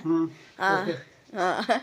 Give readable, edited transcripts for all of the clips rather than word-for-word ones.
हाँ हाँ।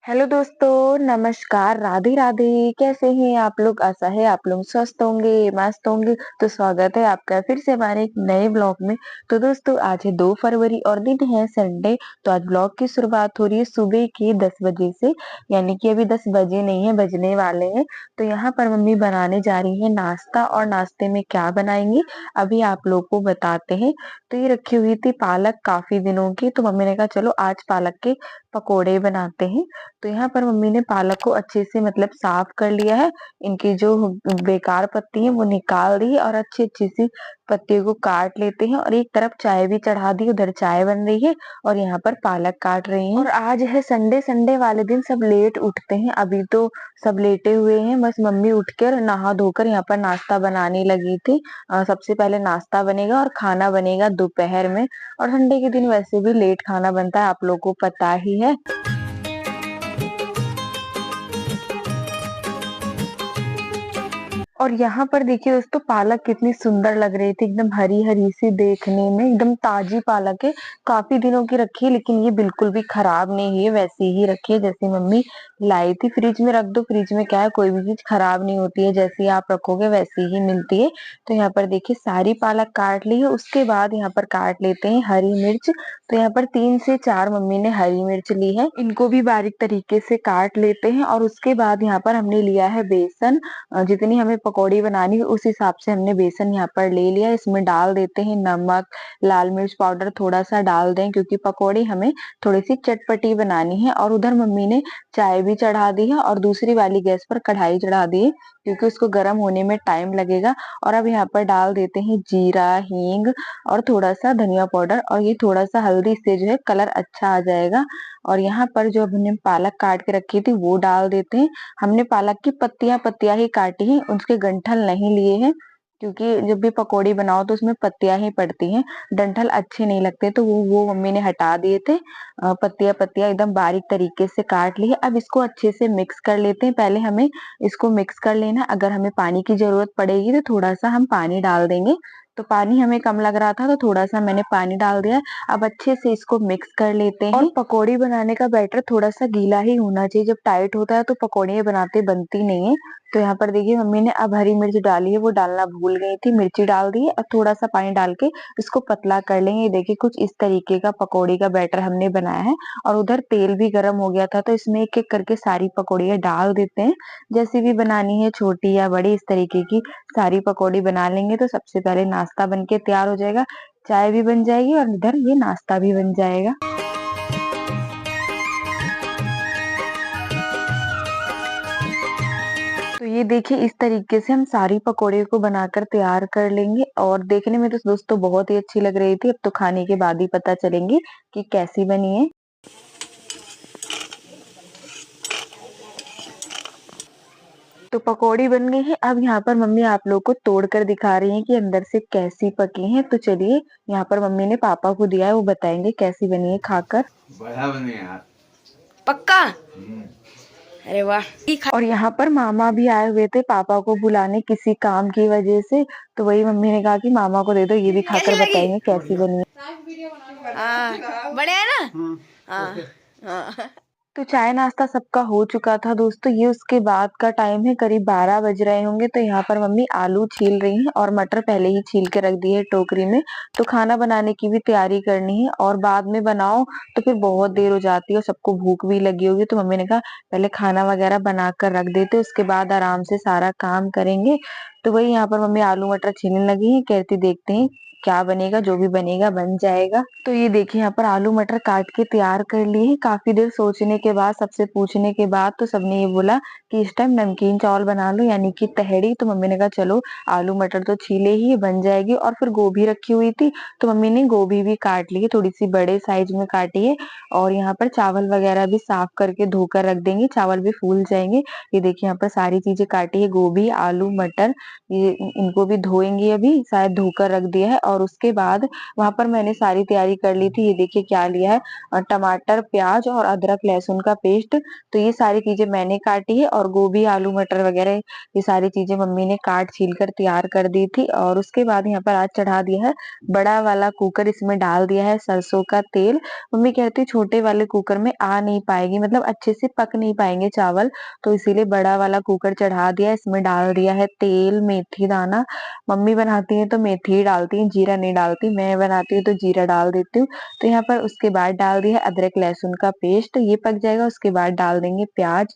हेलो दोस्तों, नमस्कार, राधे राधे। कैसे हैं आप लोग? आशा है आप लोग स्वस्थ होंगे, मस्त होंगे। तो स्वागत है आपका फिर से हमारे एक नए ब्लॉग में। तो दोस्तों आज है 2 फरवरी और दिन है संडे। तो आज ब्लॉग की शुरुआत हो रही है सुबह के 10 बजे से, यानी कि अभी 10 बजे नहीं है, बजने वाले हैं। तो यहाँ पर मम्मी बनाने जा रही है नाश्ता, और नाश्ते में क्या बनाएंगी अभी आप लोग को बताते हैं। तो ये रखी हुई थी पालक काफी दिनों की, तो मम्मी ने कहा चलो आज पालक के पकोड़े बनाते हैं। तो यहाँ पर मम्मी ने पालक को अच्छे से मतलब साफ कर लिया है। इनकी जो बेकार पत्ती है वो निकाल दी है, और अच्छी अच्छी सी पत्तियों को काट लेते हैं। और एक तरफ चाय भी चढ़ा दी, उधर चाय बन रही है और यहाँ पर पालक काट रही हैं। और आज है संडे, संडे वाले दिन सब लेट उठते हैं। अभी तो सब लेटे हुए हैं, बस मम्मी उठकर नहा धोकर यहाँ पर नाश्ता बनाने लगी थी। सबसे पहले नाश्ता बनेगा और खाना बनेगा दोपहर में। और संडे के दिन वैसे भी लेट खाना बनता है, आप लोगों को पता ही है। और यहाँ पर देखिए दोस्तों, पालक कितनी सुंदर लग रही थी, एकदम हरी हरी सी देखने में, एकदम ताजी पालक है। काफी दिनों की रखी है, लेकिन ये बिल्कुल भी खराब नहीं है, वैसी ही रखी है जैसी मम्मी लाई थी। फ्रिज में रख दो, फ्रिज में क्या है, कोई भी चीज खराब नहीं होती है, जैसी आप रखोगे वैसी ही मिलती है। तो यहाँ पर देखिए सारी पालक काट ली है। उसके बाद यहाँ पर काट लेते हैं हरी मिर्च। तो यहाँ पर 3 से 4 मम्मी ने हरी मिर्च ली है, इनको भी बारीक तरीके से काट लेते हैं। और उसके बाद यहाँ पर हमने लिया है बेसन। जितनी हमें पकौड़ी बनानी है उस हिसाब से हमने बेसन यहाँ पर ले लिया। इसमें डाल देते हैं नमक, लाल मिर्च पाउडर थोड़ा सा डाल दें, क्योंकि पकौड़ी हमें थोड़ी सी चटपटी बनानी है। और उधर मम्मी ने चाय भी चढ़ा दी है, और दूसरी वाली गैस पर कढ़ाई चढ़ा दी है, क्योंकि उसको गर्म होने में टाइम लगेगा। और अब यहाँ पर डाल देते हैं जीरा, हींग और थोड़ा सा धनिया पाउडर, और ये थोड़ा सा हल्दी से जो है कलर अच्छा आ जाएगा। और यहाँ पर जो हमने पालक काट के रखी थी वो डाल देते हैं। हमने पालक की पत्तियां पत्तियां ही काटी हैं, उसके डंठल नहीं लिए हैं, क्योंकि जब भी पकौड़ी बनाओ तो उसमें पत्तियां ही पड़ती हैं, डंठल अच्छे नहीं लगते। तो वो मम्मी ने हटा दिए थे। पत्तियां पत्तियां एकदम बारीक तरीके से काट ली है। अब इसको अच्छे से मिक्स कर लेते हैं। पहले हमें इसको मिक्स कर लेना, अगर हमें पानी की जरूरत पड़ेगी तो थोड़ा सा हम पानी डाल देंगे। तो पानी हमें कम लग रहा था तो थोड़ा सा मैंने पानी डाल दिया। अब अच्छे से इसको मिक्स कर लेते हैं। और पकौड़ी बनाने का बैटर थोड़ा सा गीला ही होना चाहिए, जब टाइट होता है तो पकौड़ियाँ बनाते बनती नहीं है। तो यहाँ पर देखिए मम्मी ने अब हरी मिर्च डाली है, वो डालना भूल गई थी, मिर्ची डाल दी है। अब थोड़ा सा पानी डाल के इसको पतला कर लेंगे। देखिए कुछ इस तरीके का पकौड़ी का बैटर हमने बनाया है। और उधर तेल भी गर्म हो गया था, तो इसमें एक एक करके सारी पकौड़ियाँ डाल देते हैं। जैसी भी बनानी है, छोटी या बड़ी, इस तरीके की सारी पकौड़ी बना लेंगे तो सबसे पहले नाश्ता बन के तैयार हो जाएगा। चाय भी बन जाएगी और इधर ये नाश्ता भी बन जाएगा। तो ये देखिए इस तरीके से हम सारी पकौड़े को बनाकर तैयार कर लेंगे। और देखने में तो दोस्तों बहुत ही अच्छी लग रही थी, अब तो खाने के बाद ही पता चलेंगे कि कैसी बनी है। तो पकौड़ी बन गई है। अब यहाँ पर मम्मी आप लोग को तोड़ कर दिखा रही हैं कि अंदर से कैसी पकी हैं। तो चलिए, यहाँ पर मम्मी ने पापा को दिया है, वो बताएंगे कैसी बनी है खाकर। बढ़िया बने यार, पक्का। अरे वाह। और यहाँ पर मामा भी आए हुए थे पापा को बुलाने किसी काम की वजह से। तो वही मम्मी ने कहा कि मामा को दे दो, ये भी कैसी खाकर लगी? बताएंगे कैसी बनी है। हाँ बढ़िया है ना। हाँ हाँ। तो चाय नाश्ता सबका हो चुका था दोस्तों। ये उसके बाद का टाइम है, करीब 12 बज रहे होंगे। तो यहाँ पर मम्मी आलू छील रही हैं, और मटर पहले ही छील के रख दी है टोकरी में। तो खाना बनाने की भी तैयारी करनी है, और बाद में बनाओ तो फिर बहुत देर हो जाती है और सबको भूख भी लगी होगी। तो मम्मी ने कहा पहले खाना वगैरह बना कर रख देते, उसके बाद आराम से सारा काम करेंगे। तो वही यहाँ पर मम्मी आलू मटर छीलने लगी है, कहती देखते हैं क्या बनेगा, जो भी बनेगा बन जाएगा। तो ये देखिए यहाँ पर आलू मटर काट के तैयार कर लिए हैं। काफी देर सोचने के बाद, सबसे पूछने के बाद तो सबने ये बोला कि इस टाइम नमकीन चावल बना लो, यानी कि तहड़ी। तो मम्मी ने कहा चलो आलू मटर तो छीले ही बन जाएगी। और फिर गोभी रखी हुई थी तो मम्मी ने गोभी भी काट ली है, थोड़ी सी बड़े साइज में काटी है। और यहाँ पर चावल वगैरह भी साफ करके धोकर रख देंगे, चावल भी फूल जाएंगे। ये देखिए यहाँ पर सारी चीजें काटी है, गोभी आलू मटर, ये इनको भी धोएंगे, अभी शायद धोकर रख दिया है। और उसके बाद वहां पर मैंने सारी तैयारी कर ली थी। ये देखिए क्या लिया है, टमाटर प्याज और अदरक लहसुन का पेस्ट। तो ये सारी चीजें मैंने काटी है। और गोभी आलू मटर वगैरह ये सारी चीजें मम्मी ने काट छील कर तैयार कर दी थी। और उसके बाद यहाँ पर आज चढ़ा दिया है बड़ा वाला कुकर, इसमें डाल दिया है सरसों का तेल। मम्मी कहती छोटे वाले कुकर में आ नहीं पाएगी, मतलब अच्छे से पक नहीं पाएंगे चावल, तो इसीलिए बड़ा वाला कुकर चढ़ा दिया। इसमें डाल दिया है तेल, मेथी दाना। मम्मी बनाती है तो मेथी ही डालती है, जीरा नहीं डालती। मैं बनाती हूँ तो जीरा डाल देती हूँ। तो यहाँ पर उसके बाद डाल दिया है अदरक लहसुन का पेस्ट, ये पक जाएगा। उसके बाद डाल देंगे प्याज।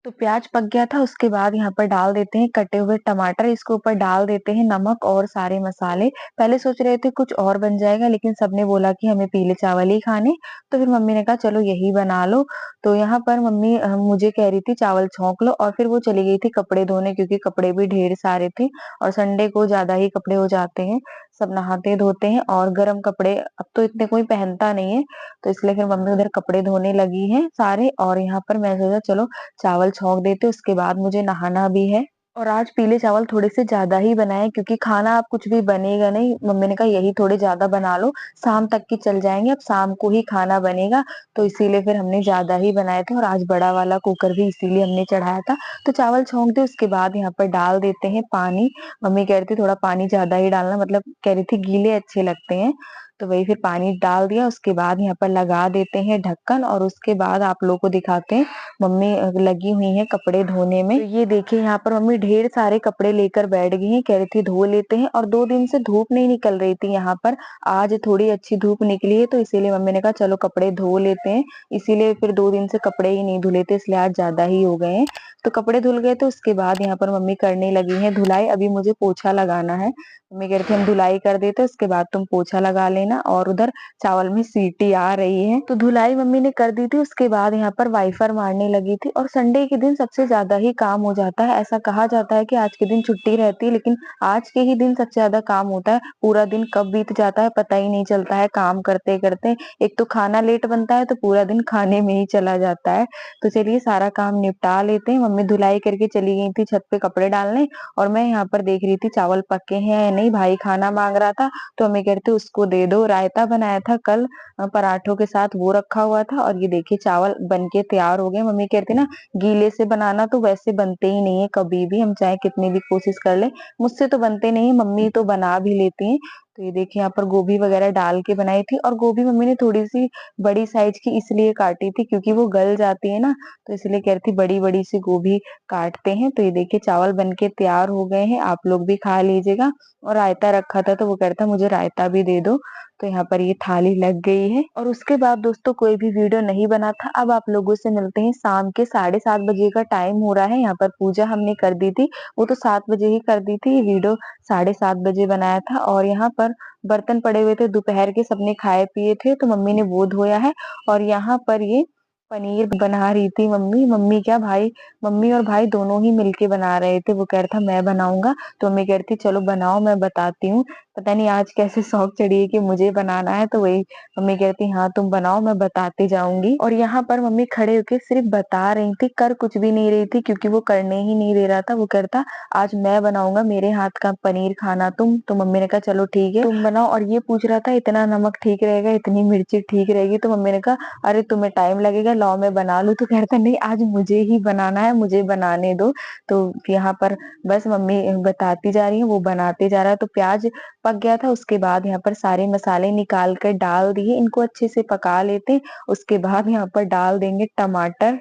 तो प्याज पक गया था। उसके बाद यहाँ पर डाल देते हैं कटे हुए टमाटर, इसके ऊपर डाल देते हैं नमक और सारे मसाले। पहले सोच रहे थे कुछ और बन जाएगा, लेकिन सबने बोला कि हमें पीले चावल ही खाने, तो फिर मम्मी ने कहा चलो यही बना लो। तो यहाँ पर मम्मी मुझे कह रही थी चावल छौंक लो, और फिर वो चली गई थी कपड़े धोने, क्योंकि कपड़े भी ढेर सारे थे और संडे को ज्यादा ही कपड़े हो जाते हैं, सब नहाते धोते हैं। और गर्म कपड़े अब तो इतने कोई पहनता नहीं है, तो इसलिए फिर मम्मी उधर कपड़े धोने लगी हैं सारे। और यहाँ पर मैं सोचा चलो चावल छौंक देते, उसके बाद मुझे नहाना भी है। और आज पीले चावल थोड़े से ज्यादा ही बनाए, क्योंकि खाना अब कुछ भी बनेगा नहीं। मम्मी ने कहा यही थोड़े ज्यादा बना लो, शाम तक की चल जाएंगे, अब शाम को ही खाना बनेगा। तो इसीलिए फिर हमने ज्यादा ही बनाए थे। और आज बड़ा वाला कुकर भी इसीलिए हमने चढ़ाया था। तो चावल छौंक दे, उसके बाद यहाँ पर डाल देते हैं पानी। मम्मी कह रही थी थोड़ा पानी ज्यादा ही डालना, मतलब कह रही थी गीले अच्छे लगते हैं, तो वही फिर पानी डाल दिया। उसके बाद यहाँ पर लगा देते हैं ढक्कन। और उसके बाद आप लोगों को दिखाते हैं, मम्मी लगी हुई है कपड़े धोने में। तो ये देखिए यहाँ पर मम्मी ढेर सारे कपड़े लेकर बैठ गई हैं, कह रही थी धो लेते हैं। और 2 दिन से धूप नहीं निकल रही थी यहाँ पर, आज थोड़ी अच्छी धूप निकली है, तो इसीलिए मम्मी ने कहा चलो कपड़े धो लेते हैं। इसीलिए फिर 2 दिन से कपड़े ही नहीं धुले थे, इसलिए आज ज्यादा ही हो गए हैं। तो कपड़े धुल गए, तो उसके बाद यहाँ पर मम्मी करने लगी है धुलाई। अभी मुझे पोछा लगाना है, मम्मी कह रही थी हम धुलाई कर देते, उसके बाद तुम पोछा लगा लेना। और उधर चावल में सीटी आ रही है, तो धुलाई मम्मी ने कर दी थी। उसके बाद यहाँ पर वाइफर मारने लगी थी। और संडे के दिन सबसे ज्यादा ही काम हो जाता है, ऐसा कहा जाता है कि आज के दिन छुट्टी रहती है, लेकिन आज के ही दिन सबसे ज्यादा काम होता है। पूरा दिन कब बीत जाता है पता ही नहीं चलता है काम करते करते। एक तो खाना लेट बनता है, तो पूरा दिन खाने में ही चला जाता है। तो चलिए सारा काम निपटा लेते हैं। मम्मी धुलाई करके चली गई थी छत पे कपड़े डालने, और मैं यहाँ पर देख रही थी चावल पके हैं या नहीं। भाई खाना मांग रहा था, तो मम्मी कहते उसको दे दो। रायता बनाया था कल पराठों के साथ, वो रखा हुआ था। और ये देखिए चावल बन के तैयार हो गए। मम्मी कहती ना गीले से बनाना, तो वैसे बनते ही नहीं है कभी भी, हम चाहे कितनी भी कोशिश कर ले, मुझसे तो बनते नहीं, मम्मी तो बना भी लेती हैं। तो ये देखिए यहाँ पर गोभी वगैरह डाल के बनाई थी। और गोभी मम्मी ने थोड़ी सी बड़ी साइज की इसलिए काटी थी क्योंकि वो गल जाती है ना, तो इसलिए कह रही थी बड़ी बड़ी सी गोभी काटते हैं। तो ये देखिए चावल बन के तैयार हो गए हैं, आप लोग भी खा लीजिएगा। और रायता रखा था, तो वो कहता मुझे रायता भी दे दो। तो यहाँ पर ये थाली लग गई है। और उसके बाद दोस्तों कोई भी वीडियो नहीं बना था। अब आप लोगों से मिलते हैं शाम के 7:30 बजे का टाइम हो रहा है। यहाँ पर पूजा हमने कर दी थी, वो तो 7 बजे ही कर दी थी, ये वीडियो 7:30 बजे बनाया था। और यहाँ पर बर्तन पड़े हुए थे दोपहर के, सबने खाए पिए थे, तो मम्मी ने वो धोया है। और यहाँ पर ये पनीर बना रही थी मम्मी, मम्मी क्या भाई, मम्मी और भाई दोनों ही मिलके बना रहे थे। वो कह रहा था मैं बनाऊंगा, तो मम्मी कह रही थी चलो बनाओ मैं बताती हूँ। पता नहीं आज कैसे शौक चढ़ी है कि मुझे बनाना है, तो वही मम्मी कहती हाँ तुम बनाओ मैं बताती जाऊंगी। और यहाँ पर मम्मी खड़े होके सिर्फ बता रही थी, कर कुछ भी नहीं रही थी, क्योंकि वो करने ही नहीं दे रहा था। वो कहता आज मैं बनाऊंगा, मेरे हाथ का पनीर खाना तुम। तो मम्मी ने कहा चलो ठीक है तुम बनाओ। और ये पूछ रहा था इतना नमक ठीक रहेगा, इतनी मिर्ची ठीक रहेगी, तो मम्मी ने कहा अरे तुम्हें टाइम लगेगा, लाओ मैं बना लूं। तो कहता नहीं आज मुझे ही बनाना है, मुझे बनाने दो। तो यहाँ पर बस मम्मी बताती जा रही है, वो बनाते जा रहा है। तो प्याज पक गया था, उसके बाद यहाँ पर सारे मसाले निकाल कर डाल दिए, इनको अच्छे से पका लेते। उसके बाद यहाँ पर डाल देंगे टमाटर।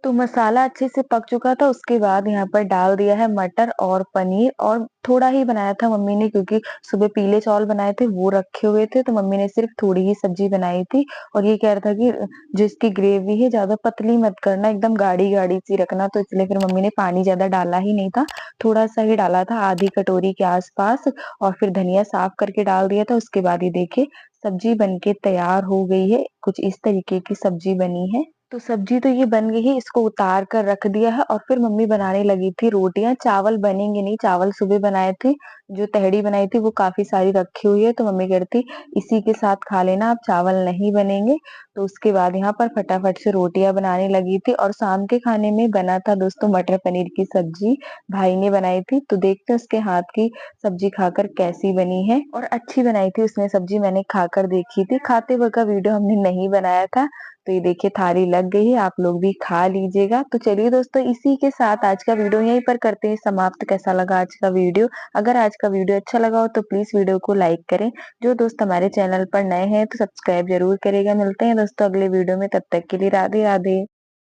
तो तो मसाला अच्छे से पक चुका था, उसके बाद यहाँ पर डाल दिया है मटर और पनीर, और थोड़ा ही बनाया था मम्मी ने क्योंकि सुबह पीले चावल बनाए थे वो रखे हुए थे, तो मम्मी ने सिर्फ थोड़ी ही सब्जी बनाई थी। और ये कह रहा था कि जो इसकी ग्रेवी है ज्यादा पतली मत करना, एकदम गाढ़ी गाढ़ी सी रखना, तो इसलिए फिर मम्मी ने पानी ज्यादा डाला ही नहीं था, थोड़ा सा ही डाला था, आधी कटोरी के आसपास। और फिर धनिया साफ करके डाल दिया था। उसके बाद ये देखिए सब्जी बनके तैयार हो गई है, कुछ इस तरीके की सब्जी बनी है। तो सब्जी तो ये बन गई है, इसको उतार कर रख दिया है, और फिर मम्मी बनाने लगी थी रोटियां। चावल बनेंगे नहीं, चावल सुबह बनाए थे, जो तहड़ी बनाई थी वो काफी सारी रखी हुई है, तो मम्मी कहती इसी के साथ खा लेना, अब चावल नहीं बनेंगे। तो उसके बाद यहाँ पर फटाफट से रोटियां बनाने लगी थी। और शाम के खाने में बना था दोस्तों मटर पनीर की सब्जी, भाई ने बनाई थी, तो देखते हैं उसके हाथ की सब्जी खाकर कैसी बनी है। और अच्छी बनाई थी उसने सब्जी, मैंने खाकर देखी थी, खाते वक्त का वीडियो हमने नहीं बनाया था। तो ये देखिए थाली लग गई है, आप लोग भी खा लीजिएगा। तो चलिए दोस्तों, इसी के साथ आज का वीडियो यहीं पर करते हैं समाप्त। कैसा लगा आज का वीडियो? अगर आज का वीडियो अच्छा लगा हो तो प्लीज वीडियो को लाइक करें। जो दोस्त हमारे चैनल पर नए हैं तो सब्सक्राइब जरूर करेगा। मिलते हैं दोस्तों अगले वीडियो में, तब तक के लिए राधे राधे।